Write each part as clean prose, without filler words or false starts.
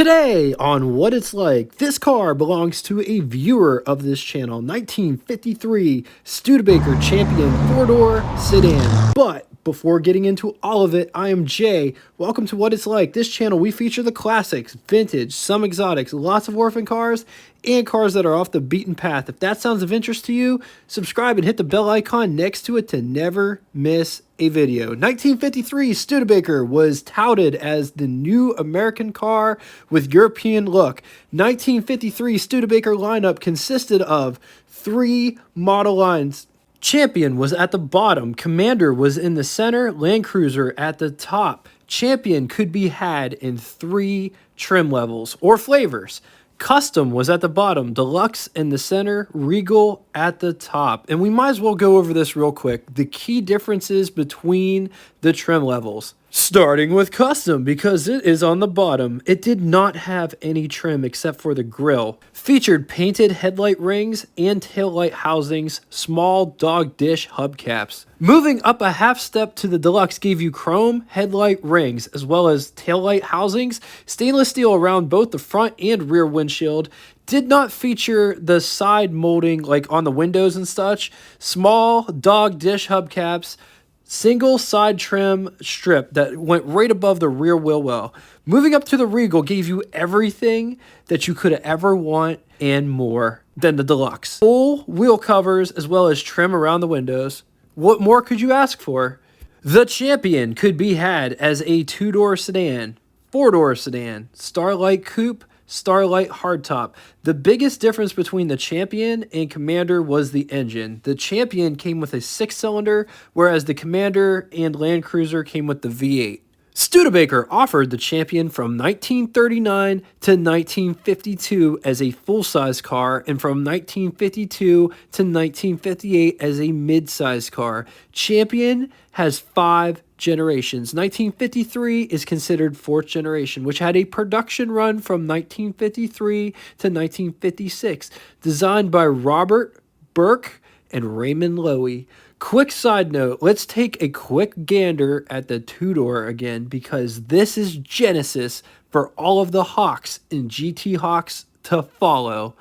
Today on What It's Like, this car belongs to a viewer of this channel, 1953 Studebaker Champion 4-door sedan. But before getting into all of it, I am Jay. Welcome to What It's Like. This channel, we feature the classics, vintage, some exotics, lots of orphan cars, and cars that are off the beaten path. If that sounds of interest to you, subscribe and hit the bell icon next to it to never miss a video. 1953 Studebaker was touted as the new American car with European look. 1953 Studebaker lineup consisted of 3 model lines. Champion was at the bottom, Commander was in the center, Land Cruiser at the top. Champion could be had in 3 trim levels or flavors. Custom was at the bottom, Deluxe in the center, Regal at the top. And we might as well go over this real quick. The key differences between the trim levels. Starting with Custom, because it is on the bottom. It did not have any trim except for the grille. Featured painted headlight rings and taillight housings, small dog dish hubcaps. Moving up a half step to the Deluxe gave you chrome headlight rings as well as taillight housings, stainless steel around both the front and rear windshield. Did not feature the side molding like on the windows and such. Small dog dish hubcaps. Single side trim strip that went right above the rear wheel well. Moving up to the Regal gave you everything that you could ever want and more than the Deluxe. Full wheel covers as well as trim around the windows. What more could you ask for? The Champion could be had as a 2-door sedan, 4-door sedan, Starlight Coupe, Starlight Hardtop. The biggest difference between the Champion and Commander was the engine. The Champion came with a 6-cylinder, whereas the Commander and Land Cruiser came with the V8. Studebaker offered the Champion from 1939 to 1952 as a full-size car and from 1952 to 1958 as a mid-size car. Champion has 5 generations. 1953 is considered 4th generation, which had a production run from 1953 to 1956, designed by Robert Burke and Raymond Loewy. Quick side note, let's take a quick gander at the 2-door again, because this is Genesis for all of the Hawks and GT Hawks to follow.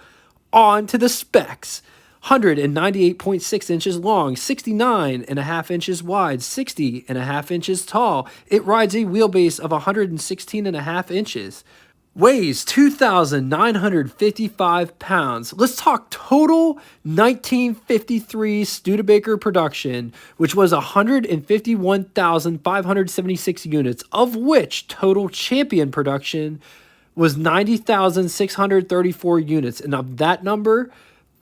On to the specs. 198.6 inches long, 69.5 inches wide, 60.5 inches tall. It rides a wheelbase of 116.5 inches. Weighs 2,955 pounds. Let's talk total 1953 Studebaker production, which was 151,576 units, of which total Champion production was 90,634 units. And of that number,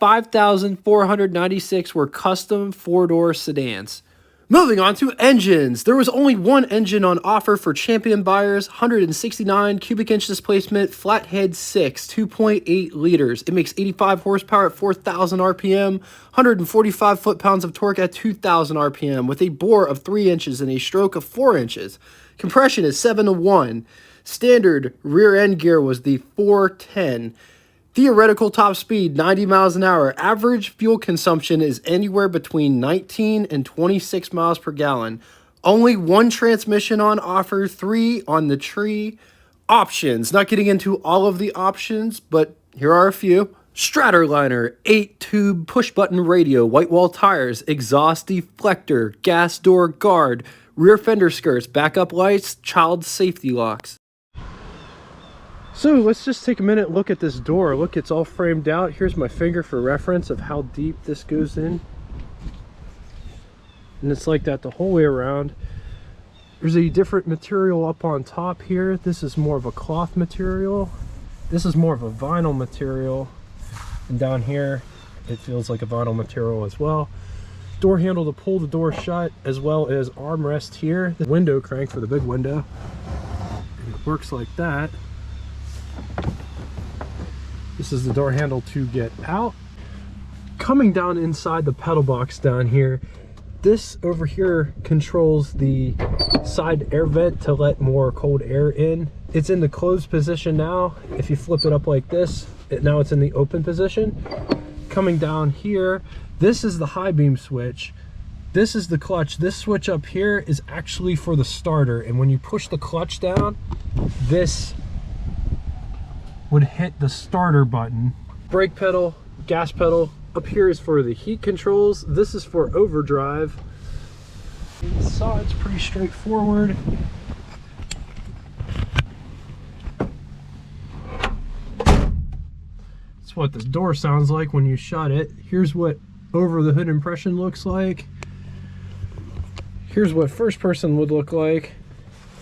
5,496 were custom 4-door sedans. Moving on to engines. There was only one engine on offer for Champion buyers, 169 cubic inch displacement, flathead 6, 2.8 liters. It makes 85 horsepower at 4,000 RPM, 145 foot-pounds of torque at 2,000 RPM, with a bore of 3 inches and a stroke of 4 inches. Compression is 7-to-1. Standard rear end gear was the 410. Theoretical top speed, 90 miles an hour. Average fuel consumption is anywhere between 19 and 26 miles per gallon. Only 1 transmission on offer, 3 on the tree. Options, not getting into all of the options, but here are a few. Stratorliner, 8-tube push-button radio, white wall tires, exhaust deflector, gas door guard, rear fender skirts, backup lights, child safety locks. So let's just take a minute and look at this door. Look, it's all framed out. Here's my finger for reference of how deep this goes in. And it's like that the whole way around. There's a different material up on top here. This is more of a cloth material. This is more of a vinyl material. And down here, it feels like a vinyl material as well. Door handle to pull the door shut, as well as armrest here. The window crank for the big window. And it works like that. This is the door handle to get out. Coming down inside the pedal box down here, this over here controls the side air vent to let more cold air in. It's in the closed position now. If you flip it up like this, now it's in the open position. Coming down here, this is the high beam switch. This is the clutch. This switch up here is actually for the starter, and when you push the clutch down, this would hit the starter button. Brake pedal, gas pedal. Up here is for the heat controls. This is for overdrive. Inside's pretty straightforward. That's what the door sounds like when you shut it. Here's what over the hood impression looks like. Here's what first person would look like.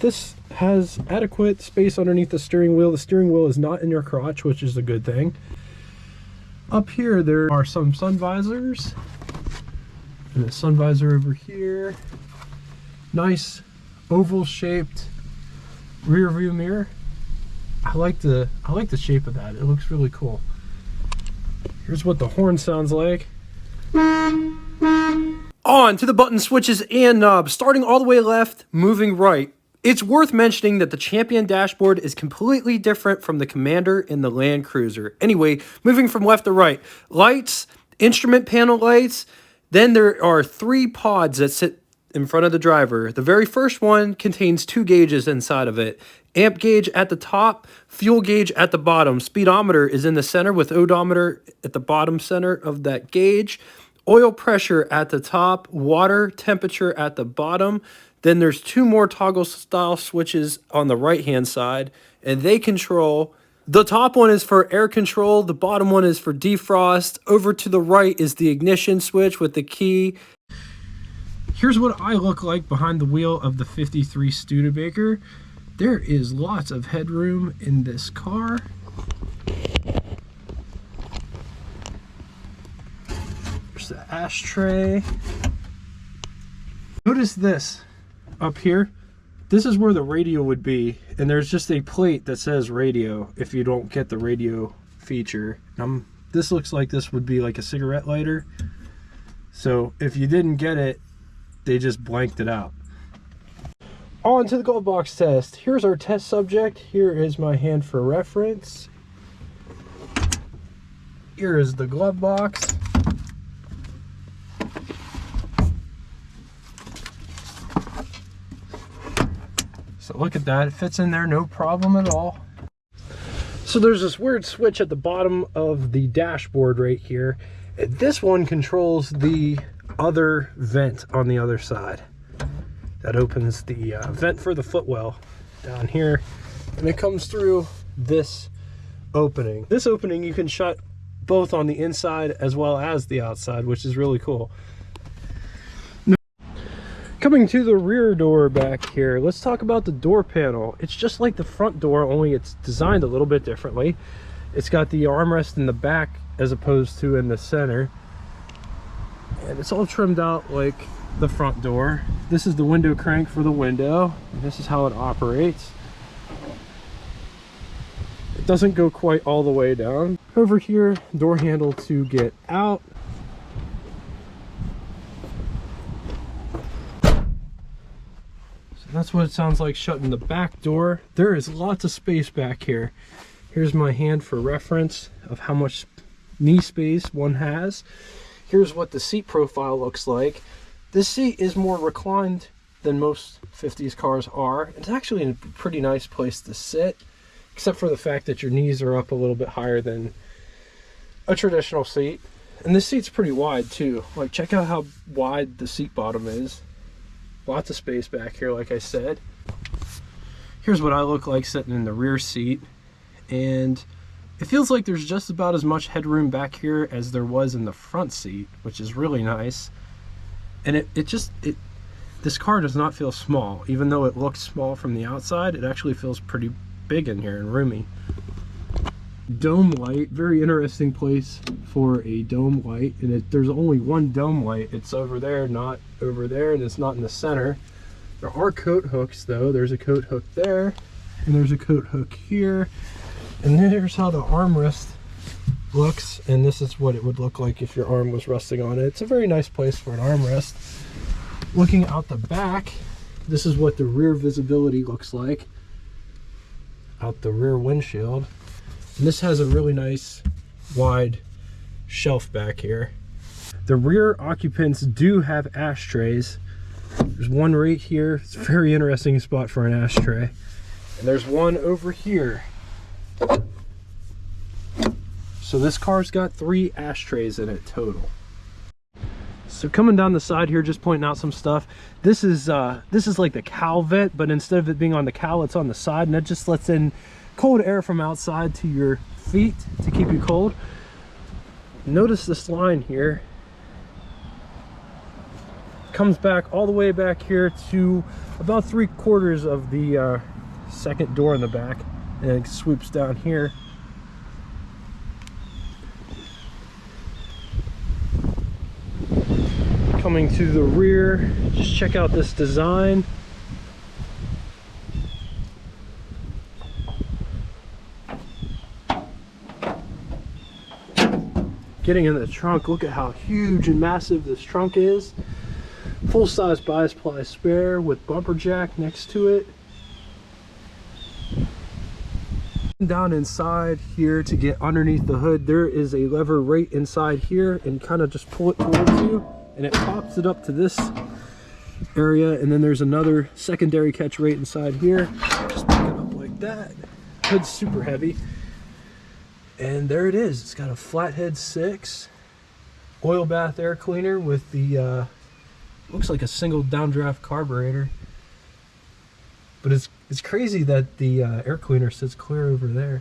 This has adequate space underneath the steering wheel. The steering wheel is not in your crotch, which is a good thing. Up here, there are some sun visors. And a sun visor over here. Nice oval shaped rear view mirror. I like the shape of that. It looks really cool. Here's what the horn sounds like. On to the button switches and knobs. Starting all the way left, moving right. It's worth mentioning that the Champion dashboard is completely different from the Commander and the Land Cruiser. Anyway, moving from left to right. Lights, instrument panel lights. Then there are 3 pods that sit in front of the driver. The very first one contains 2 gauges inside of it. Amp gauge at the top, fuel gauge at the bottom. Speedometer is in the center with odometer at the bottom center of that gauge. Oil pressure at the top, water temperature at the bottom. Then there's 2 more toggle style switches on the right hand side, and they control. The top one is for air control, the bottom one is for defrost. Over to the right is the ignition switch with the key. Here's what I look like behind the wheel of the 53 Studebaker. There is lots of headroom in this car. There's the ashtray. Notice this up here. This is where the radio would be, and there's just a plate that says radio if you don't get the radio feature. This looks like this would be like a cigarette lighter. So if you didn't get it, they just blanked it out. On to the glove box test. Here's our test subject. Here is my hand for reference. Here is the glove box. So look at that, it fits in there, no problem at all. So there's this weird switch at the bottom of the dashboard right here. This one controls the other vent on the other side. That opens the vent for the footwell down here, and it comes through this opening. This opening you can shut both on the inside as well as the outside, which is really cool. Coming to the rear door back here, let's talk about the door panel. It's just like the front door, only it's designed a little bit differently. It's got the armrest in the back as opposed to in the center. And it's all trimmed out like the front door. This is the window crank for the window. And this is how it operates. It doesn't go quite all the way down. Over here, door handle to get out. That's what it sounds like shutting the back door. There is lots of space back here. Here's my hand for reference of how much knee space one has. Here's what the seat profile looks like. This seat is more reclined than most 50s cars are. It's actually in a pretty nice place to sit, except for the fact that your knees are up a little bit higher than a traditional seat. And this seat's pretty wide too. Like, check out how wide the seat bottom is. Lots of space back here, like I said. Here's what I look like sitting in the rear seat. And it feels like there's just about as much headroom back here as there was in the front seat, which is really nice. And this car does not feel small. Even though it looks small from the outside, it actually feels pretty big in here and roomy. Dome light, very interesting place for a dome light, and there's only one dome light. It's over there, not over there, and it's not in the center. There are coat hooks though. There's a coat hook there, and there's a coat hook here, and here's how the armrest looks, and this is what it would look like if your arm was resting on it. It's a very nice place for an armrest. Looking out the back, this is what the rear visibility looks like out the rear windshield. And this has a really nice wide shelf back here. The rear occupants do have ashtrays. There's one right here. It's a very interesting spot for an ashtray. And there's one over here. So this car's got 3 ashtrays in it total. So coming down the side here, just pointing out some stuff. This is like the cowl vent, but instead of it being on the cowl, it's on the side, and that just lets in cold air from outside to your feet to keep you cold. Notice this line here comes back all the way back here to about 3/4 of the second door in the back, and it swoops down here. Coming to the rear, just check out this design. Getting in the trunk, look at how huge and massive this trunk is. Full-size bias ply spare with bumper jack next to it. Down inside here to get underneath the hood, there is a lever right inside here, and kind of just pull it towards you, and it pops it up to this area, and then there's another secondary catch right inside here. Just pick it up like that. Hood's super heavy. And there it is. It's got a flathead 6 oil bath air cleaner with the looks like a single downdraft carburetor. But it's crazy that the air cleaner sits clear over there.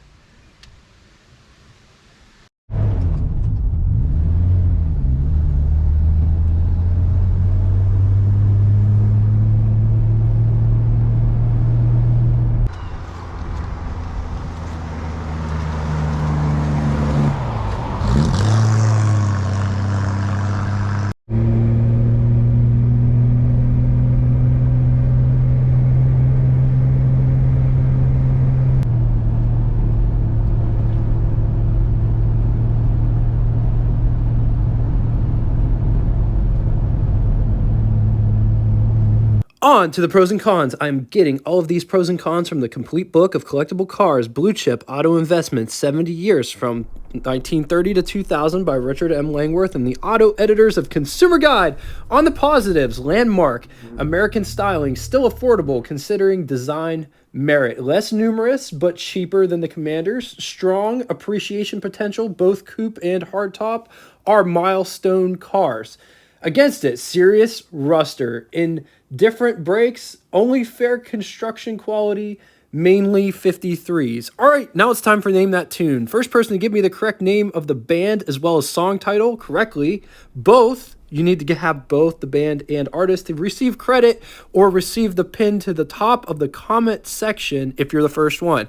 On to the pros and cons. I'm getting all of these pros and cons from the complete book of collectible cars, Blue Chip Auto Investments, 70 years from 1930 to 2000 by Richard M. Langworth and the Auto Editors of Consumer Guide. On the positives, landmark, American styling, still affordable considering design merit. Less numerous, but cheaper than the Commanders. Strong appreciation potential, both coupe and hardtop are milestone cars. Against it, serious ruster in different brakes, only fair construction quality, mainly 53s. All right, now it's time for Name That Tune. First person to give me the correct name of the band as well as song title correctly, both, you need to have both the band and artist to receive credit or receive the pin to the top of the comment section if you're the first one.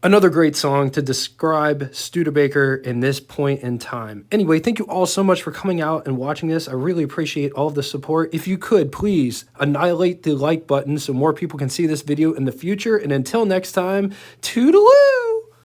Another great song to describe Studebaker in this point in time. Anyway, thank you all so much for coming out and watching this. I really appreciate all of the support. If you could, please annihilate the like button so more people can see this video in the future. And until next time, toodaloo!